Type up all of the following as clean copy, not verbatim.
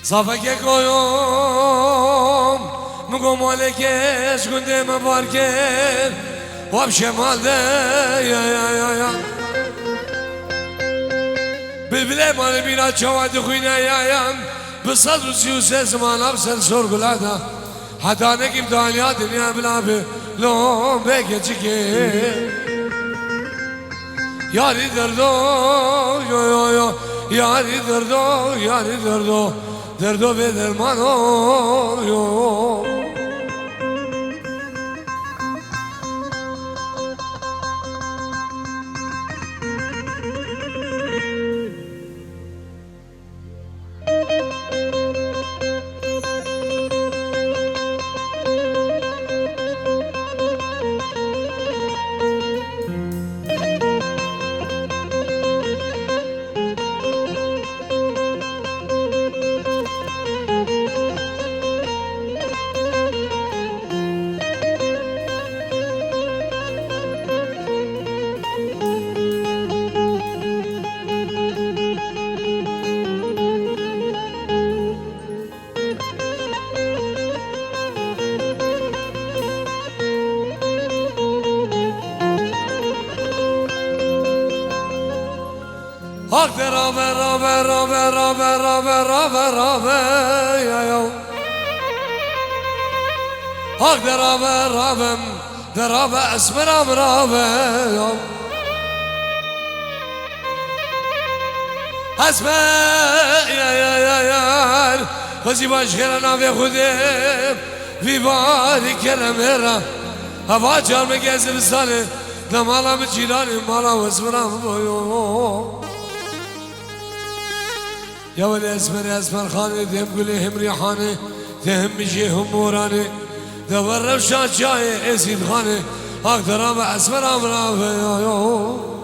صافك قوم مقوم عليكش كنت مباركين وبشمال ده يا بالبلاد مال بينا شواد خوينا يا بصدر سيوسة زمان أبسل سور قلادا حتى نكيب داليا دنيا بلا لون بيكي چكي ياري دردو يو ياري دردو به درمانو يو Ak derabe ya ya Ak derabe esmeram rabe ya Esme ya Kızı başkana ve kudem Vibari keremera Hava çarmı gezir sali Namala mı çirani mala esmeram boyo يا ولي اسمر خاني دهم قولي هم ريحاني دهم بجيهم موراني دور رفشات جاي اسيد خاني اقدر ابا اسمر امرافي يو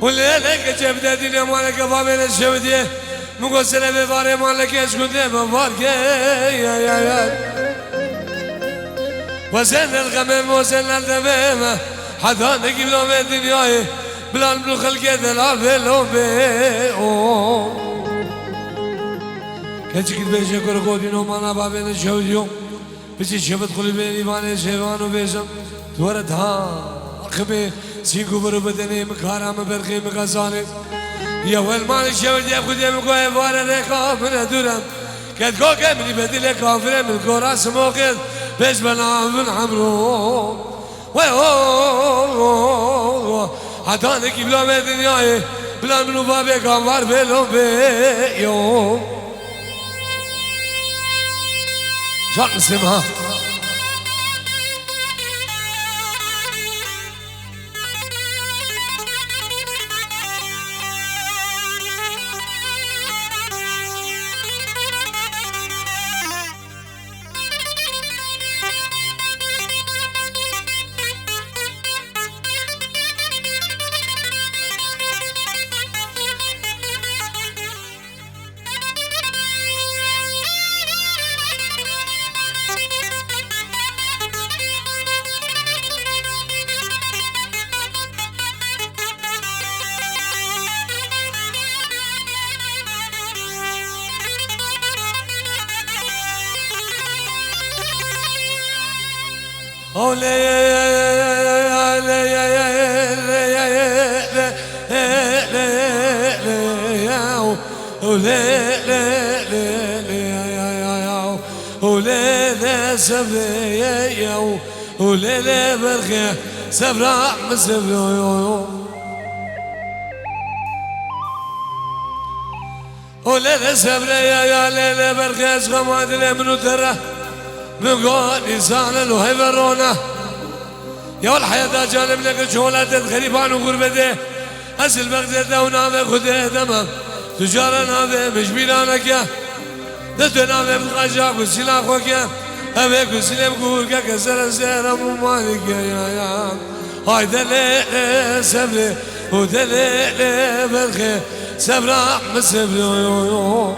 وليلك جبدة دنيا مالك بابين الشودية مقصرة بباري مالك يشكون دي ببارك يا وزن الغمام وزن الدمام حتى نجيب لهم الدنيا بلان بلو خلقية دلال بلوم كنتك بيجي كرقودينو مانا بابين الشوديو بيجي شبت قلبيني باني شيوانو بيجم تورد ها أخبي سيكو برو بدني مكارا مبرقي مغزاني يا والمال الشودي أخذ يمكوه فارا ريقا من دورم كد كوكا مني بدي كافر من كوراس موقت بيش بلا من عمرو ويهو حتى نكي بلا بدنياي بلا منو بابي كامار بلو بيو شاق نسمها Oley ولي لي لي لي يا ولي لي سبري يا ولي لي برخي سبرا مسبري ولي سبري يا ليلي برخي اسغمات لي منو ترى من قول إنسان الوهي برونا يا والحياة جانب لك شولات خريبان وغربته أسل بغداد ونامي خده تمام تجارة نامي مش بيلانك يا دتو نامي بتغاجا كسيلا خوك يا أبي كسيلا بقولك كسر سيرا ممالك يا هاي دلي سبري ودلي برخي سبرا مسبري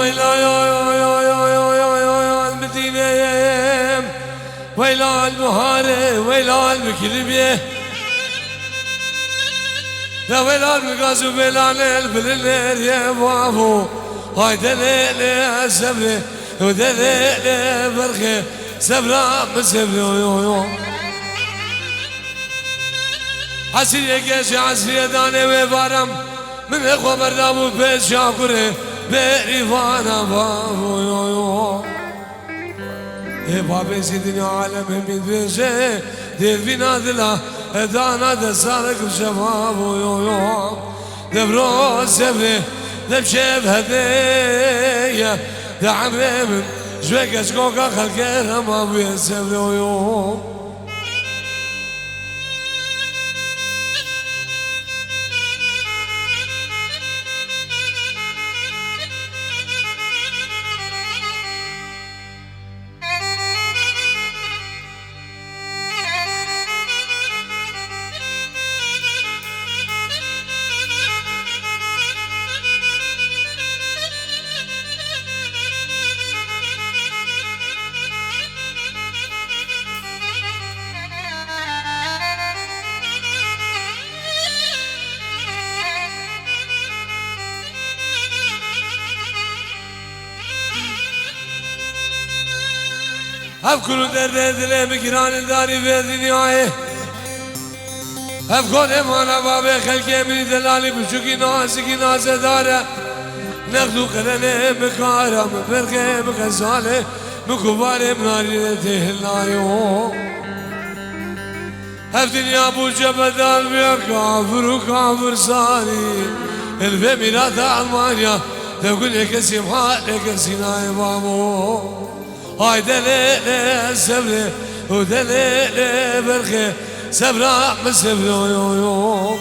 ويلا يا المدينة ويلا المهارة ويلا المكلبية ويلا المقاز ويلا البلنير يا بابو هاي دليل سبري ودليل برخي سبرا مسبري عسير يكيش عسير داني وبارم من اخوة بردابو بيت شاكوري بريفانا بابو يو يا بابي سيدنا عالم من بيجي دير بينا دلا دانا دسالك بشبابو يو دبرو سبري دبشب هدية دعمري من جويك اشكوكا خلقي رما بيه سبري يو هف كل درد دل مكران داري في دنياه هف كل مانا بابي خلقي من دلالي بشوكي ناسكي ناس داره ناخدو قرنه مكارم برقه مكساله مكبار مناري تهلايو هف دنيا بوجه بدل بيا كافر وكافر صاري الفي ميلاد ألمانيا تقول لك سمحة لك سيناي بابو هاي دليل سبري ودليل برخي سبرا مسبري يو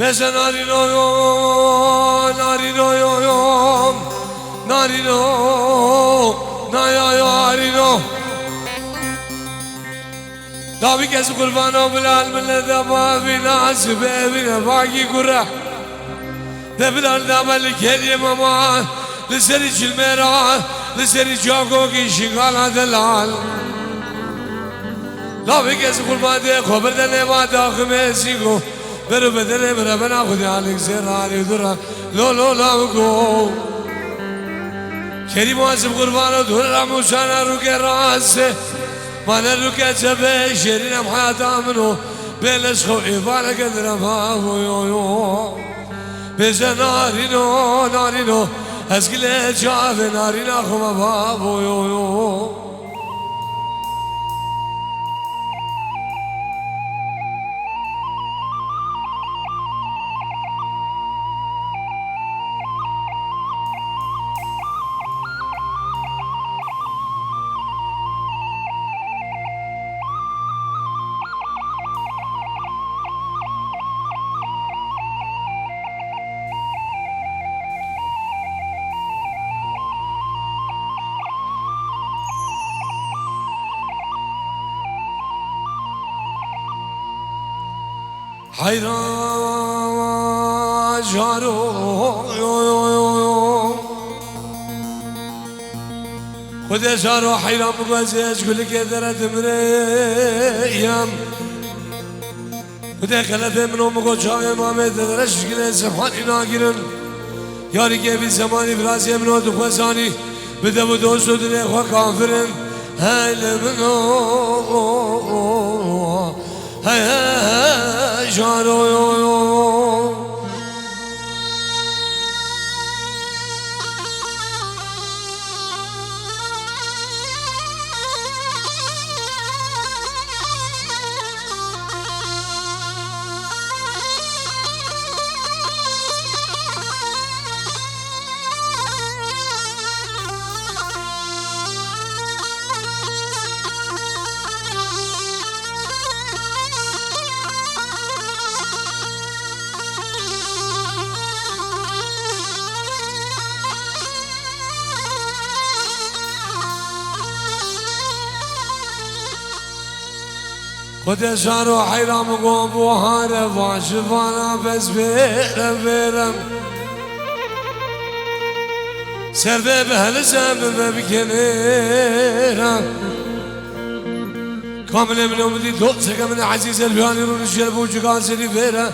Bese narino yo, narino yo, narino, narino. Davi kes kurbanı bilal millete babi nasibe bine baki kura. De bilal da belli kelim ama liseri çilmera, liseri çako ki şikala delal. لا بكس قرباني خبر دني ما داخل سيكو برو بدني برا بنا خدي عليك زير علي درا لو لو لا بكو كريم واسم قربانه درا موشانا روك راسه ما نروك جبه شيرين حياة منو بلش خو إيبانا قدر ما يو يو بيجا نارينو نارينو أسكيل جاف نارينا خو بابو يو يو حيران جارو خود جارو حيران بغزيش كل كدرت مريم خود خلف منو مگو چاوه مامه درش گره سبحانی ناگیرن یاری که بی زمانی برازی منو دخوزانی بده و دوست و دنه خواه کافرن هل منو هی جارو یو یو خود شارو حیرام گو بوهار واشفانا بس بیرم سرده به هل زمه بکنیرم کامل من امدی دوست که من عزیز البیانی رو نشیر بوچکان سری بیرم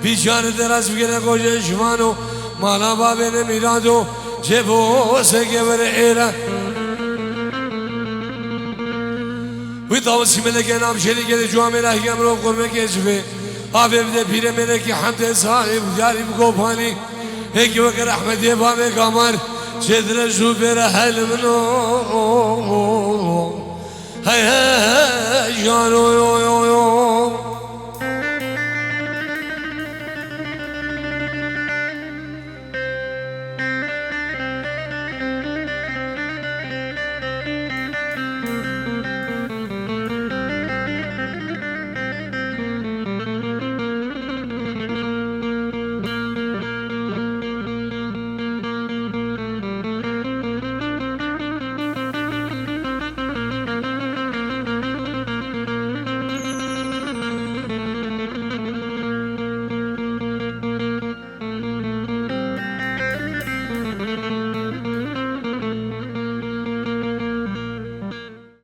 بیچاره دراز بگیره گوشه شمانو مالا بابین میرادو جبو سگه بره ایرم ويطاول سيملك أنا بشري كده جوامي راهي أمرو قرمة كشفة أبي بدأ بير ملك حمد صاحب جاري بقوفاني هيك وكر أحمد يبامي قمر شدر الجوبر هل منو هاي هاي جانو يو يو يو